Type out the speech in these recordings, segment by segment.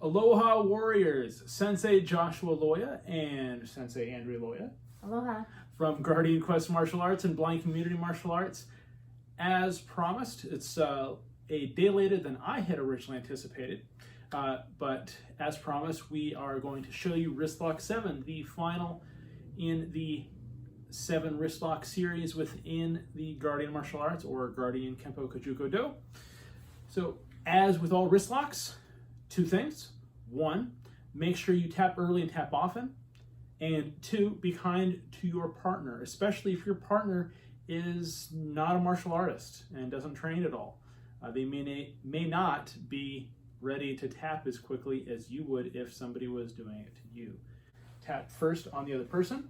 Aloha Warriors, Sensei Joshua Loya and Sensei Andrea Loya. Aloha. From Guardian Quest Martial Arts and Blind Community Martial Arts. As promised, it's a day later than I had originally anticipated. But as promised, we are going to show you Wrist Lock 7, the final in the 7 wrist lock series within the Guardian Martial Arts or Guardian Kempo Kajuko Do. So, as with all wrist locks, 2 things. 1, make sure you tap early and tap often. And 2, be kind to your partner, especially if your partner is not a martial artist and doesn't train at all. They may not be ready to tap as quickly as you would if somebody was doing it to you. Tap first on the other person,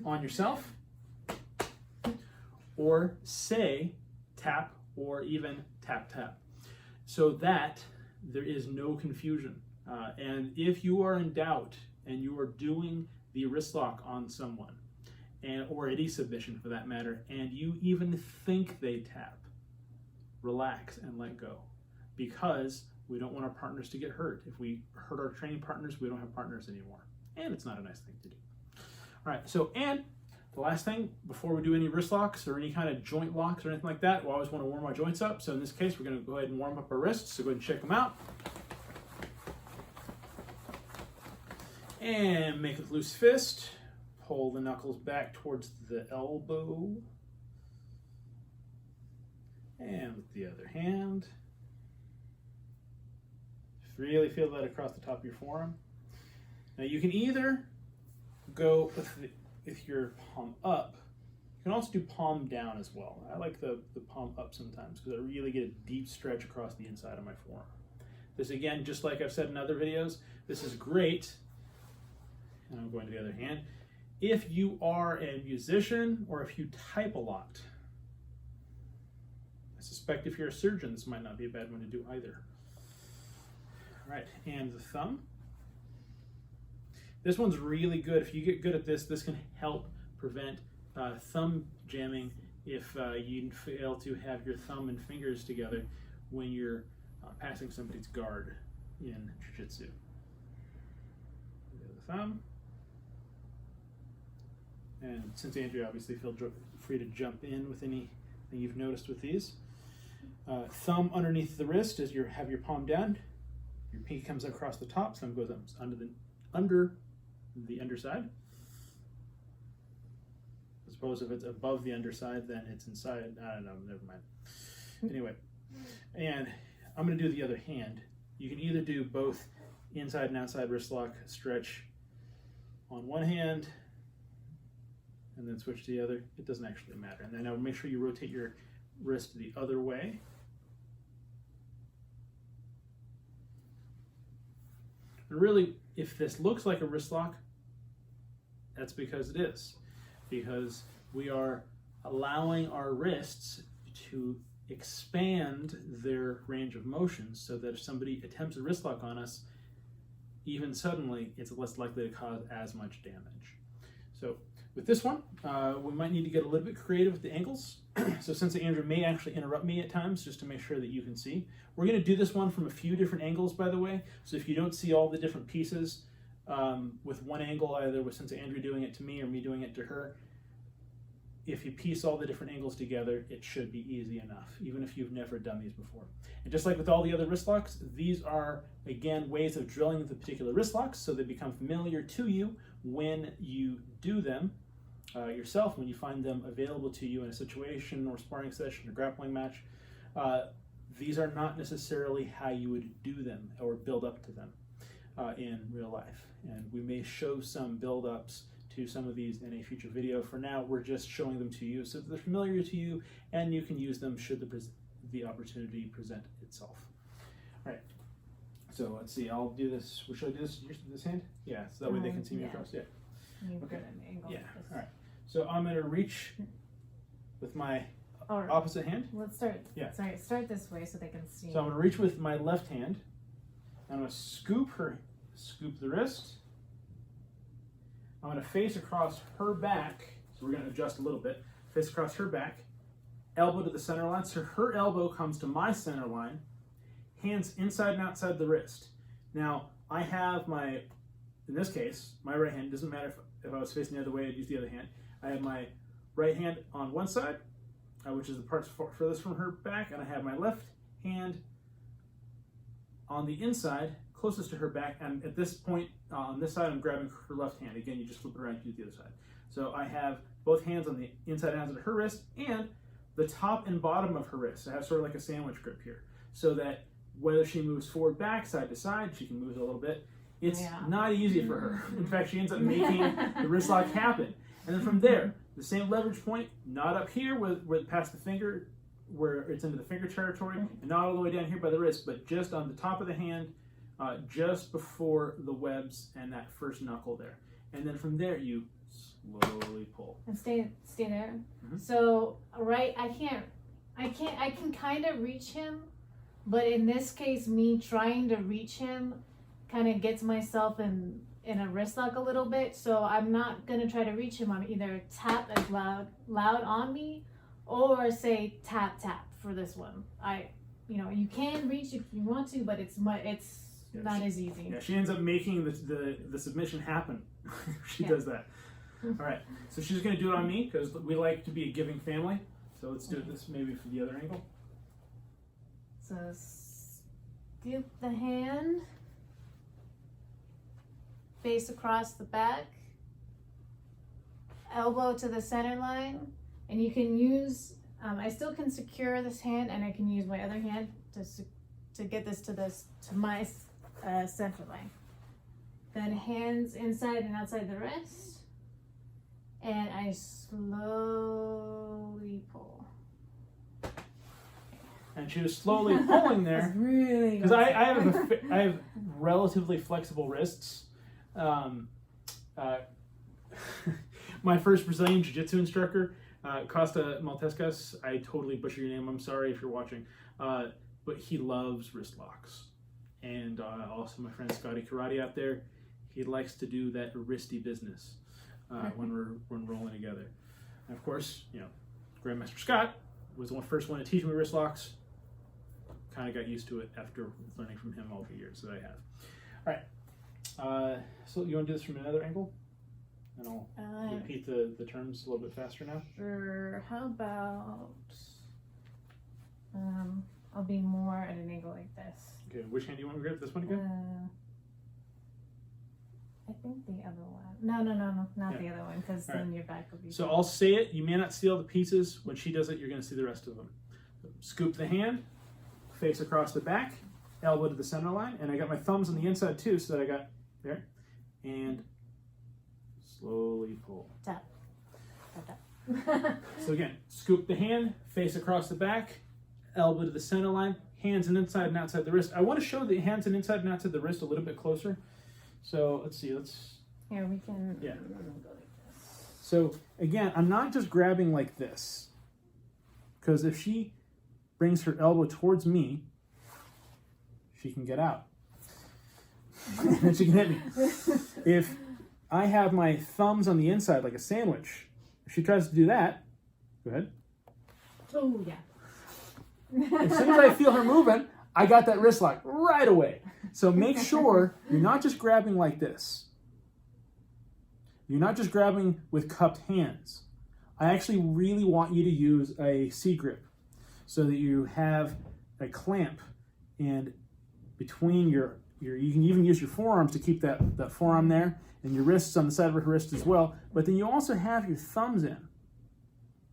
on yourself, or say tap or even tap tap, so that there is no confusion. And if you are in doubt and you are doing the wrist lock on someone, or any submission for that matter, and you even think they tap, relax and let go, because we don't want our partners to get hurt. If we hurt our training partners, we don't have partners anymore, and it's not a nice thing to do. All right, so, and the last thing, before we do any wrist locks or any kind of joint locks or anything like that, we always want to warm our joints up. So in this case, we're going to go ahead and warm up our wrists. So go ahead and check them out. And make a loose fist. Pull the knuckles back towards the elbow. And with the other hand. Really feel that across the top of your forearm. Now you can either go with your palm up. You can also do palm down as well. I like the palm up sometimes because I really get a deep stretch across the inside of my forearm. This, again, just like I've said in other videos, this is great. And I'm going to the other hand. If you are a musician or if you type a lot, I suspect if you're a surgeon, this might not be a bad one to do either. All right, and the thumb. This one's really good. If you get good at this, this can help prevent thumb jamming if you fail to have your thumb and fingers together when you're passing somebody's guard in jiu-jitsu. The thumb. And since Andrea, obviously feel free to jump in with anything you've noticed with these. Thumb underneath the wrist as you have your palm down. Your pinky comes across the top, thumb goes up under the underside. I suppose if it's above the underside, then it's inside. I don't know, never mind. Anyway, and I'm going to do the other hand. You can either do both inside and outside wrist lock stretch on one hand, and then switch to the other. It doesn't actually matter. And then now make sure you rotate your wrist the other way. And really, if this looks like a wrist lock, that's because it is. Because we are allowing our wrists to expand their range of motion so that if somebody attempts a wrist lock on us, even suddenly, it's less likely to cause as much damage. So with this one, we might need to get a little bit creative with the angles. So Sensei Andrea may actually interrupt me at times just to make sure that you can see. We're going to do this one from a few different angles, by the way. So if you don't see all the different pieces with one angle, either with Sensei Andrea doing it to me or me doing it to her, if you piece all the different angles together, it should be easy enough, even if you've never done these before. And just like with all the other wrist locks, these are, again, ways of drilling the particular wrist locks so they become familiar to you when you do them yourself, when you find them available to you in a situation or sparring session or grappling match. These are not necessarily how you would do them or build up to them in real life. And we may show some build-ups to some of these in a future video. For now, we're just showing them to you so that they're familiar to you and you can use them should the opportunity present itself. All right, so let's see, I'll do this. Should I do this hand? Yeah, so that way they can see me across. Yeah. Okay. Yeah, all right. So I'm gonna reach with my opposite hand. Let's start. Yeah. Sorry, start this way so they can see. So I'm gonna reach with my left hand. I'm gonna scoop the wrist. I'm going to face across her back, so we're going to adjust a little bit, face across her back, elbow to the center line, so her elbow comes to my center line, hands inside and outside the wrist. Now, I have my, in this case, my right hand, doesn't matter if I was facing the other way, I'd use the other hand. I have my right hand on one side, which is the part furthest from her back, and I have my left hand on the inside, closest to her back, and at this point, on this side, I'm grabbing her left hand. Again, you just flip it around to the other side. So I have both hands on the inside and outside of her wrist, and the top and bottom of her wrist. I have sort of like a sandwich grip here, so that whether she moves forward, back, side to side, she can move it a little bit. It's not easy for her. In fact, she ends up making the wrist lock happen. And then from there, the same leverage point, not up here with past the finger, where it's into the finger territory, and not all the way down here by the wrist, but just on the top of the hand, just before the webs and that first knuckle there. And then from there, you slowly pull. And stay there. Mm-hmm. So, right, I can kind of reach him, but in this case, me trying to reach him kind of gets myself in a wrist lock a little bit. So I'm not gonna try to reach him. I'm either tap as loud on me, or say tap for this one. You can reach if you want to, but it's not as easy. Yeah, she ends up making the submission happen. She does that. All right, so she's going to do it on me because we like to be a giving family. So let's do this maybe for the other angle. So scoop the hand, face across the back, elbow to the center line, and you can use, I still can secure this hand, and I can use my other hand to get this to my center line. Then hands inside and outside the wrist. And I slowly pull. And she was slowly pulling there. Really? Because I have relatively flexible wrists. My first Brazilian Jiu-Jitsu instructor, Costa Maltescas, I totally butcher your name, I'm sorry if you're watching, but he loves wrist locks. And also my friend Scotty Karate out there, he likes to do that wristy business. When we're rolling together. And of course, Grandmaster Scott was the first one to teach me wrist locks. Kind of got used to it after learning from him all the years that I have. All right. So you want to do this from another angle? And I'll repeat the terms a little bit faster now. Sure. How about I'll be more at an angle like this. Okay. Which hand do you want to grab? This one again? I think the other one. No, not the other one, because then your back will be. So I'll say it. You may not see all the pieces. When she does it, you're going to see the rest of them. So scoop the hand, face across the back, elbow to the center line, and I got my thumbs on the inside too, so that I got there, and slowly pull. Tap. So again, scoop the hand, face across the back, elbow to the center line, hands and inside and outside the wrist. I want to show the hands and inside and outside the wrist a little bit closer. So let's see, Here, we can go like this. So again, I'm not just grabbing like this, because if she brings her elbow towards me, she can get out. And then she can hit me. If I have my thumbs on the inside like a sandwich, if she tries to do that, go ahead. Oh, yeah. As soon as I feel her moving, I got that wrist lock right away. So make sure you're not just grabbing like this. You're not just grabbing with cupped hands. I actually really want you to use a C-grip so that you have a clamp, and between you can even use your forearms to keep that forearm there, and your wrists on the side of her wrist as well, but then you also have your thumbs in.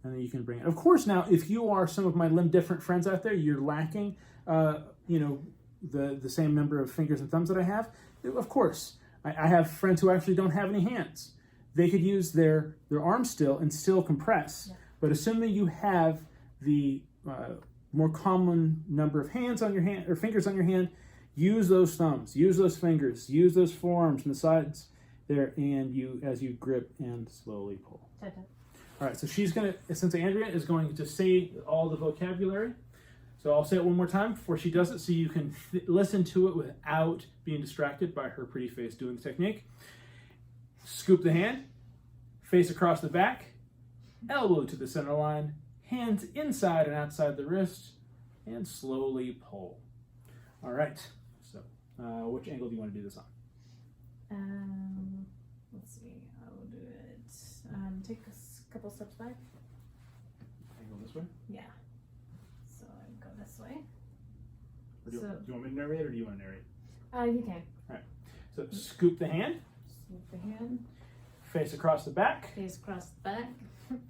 And then you can bring it. Of course, now, if you are some of my limb different friends out there, you're lacking, the same number of fingers and thumbs that I have. Of course, I have friends who actually don't have any hands. They could use their arms still and still compress. Yeah. But assuming you have the more common number of hands on your hand or fingers on your hand, use those thumbs, use those fingers, use those forearms from the sides there, and as you grip and slowly pull. All right, so Sensei Andrea is going to say all the vocabulary. So I'll say it one more time before she does it, so you can listen to it without being distracted by her pretty face doing the technique. Scoop the hand, face across the back, elbow to the center line, hands inside and outside the wrist, and slowly pull. All right. So, which angle do you want to do this on? Let's see. I will do it. Take a couple steps back. Angle this way? Yeah. So I go this way. Or do So- you want me to narrate, or do you want to narrate? You can. So scoop the hand, Scoop the hand. face across the back, Face across the back.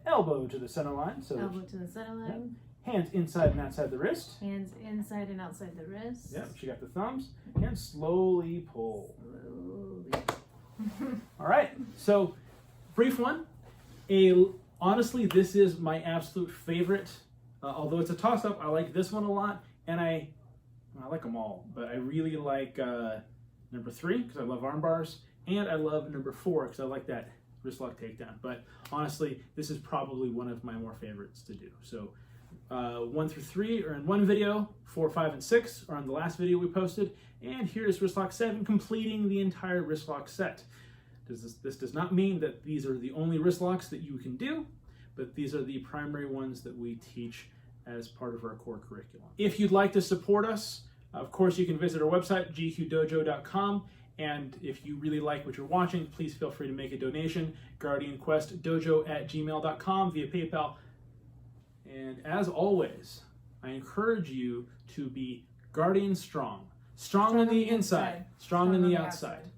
elbow to the center line. So Elbow to the center line. hands inside and outside the wrist. Hands inside and outside the wrist. Yep, she got the thumbs. And slowly pull. Slowly. All right, so brief one. Honestly, this is my absolute favorite. Although it's a toss-up, I like this one a lot, and I like them all, but I really like number 3 because I love arm bars, and I love number 4 because I like that wrist lock takedown. But honestly, this is probably one of my more favorites to do. So 1 through 3 are in one video, 4, 5, and 6 are on the last video we posted, and here's wrist lock 7, completing the entire wrist lock set. This does not mean that these are the only wrist locks that you can do, but these are the primary ones that we teach as part of our core curriculum. If you'd like to support us, of course, you can visit our website, gqdojo.com, and if you really like what you're watching, please feel free to make a donation, guardianquestdojo@gmail.com via PayPal. And as always, I encourage you to be Guardian strong. Strong on the inside, strong on the outside.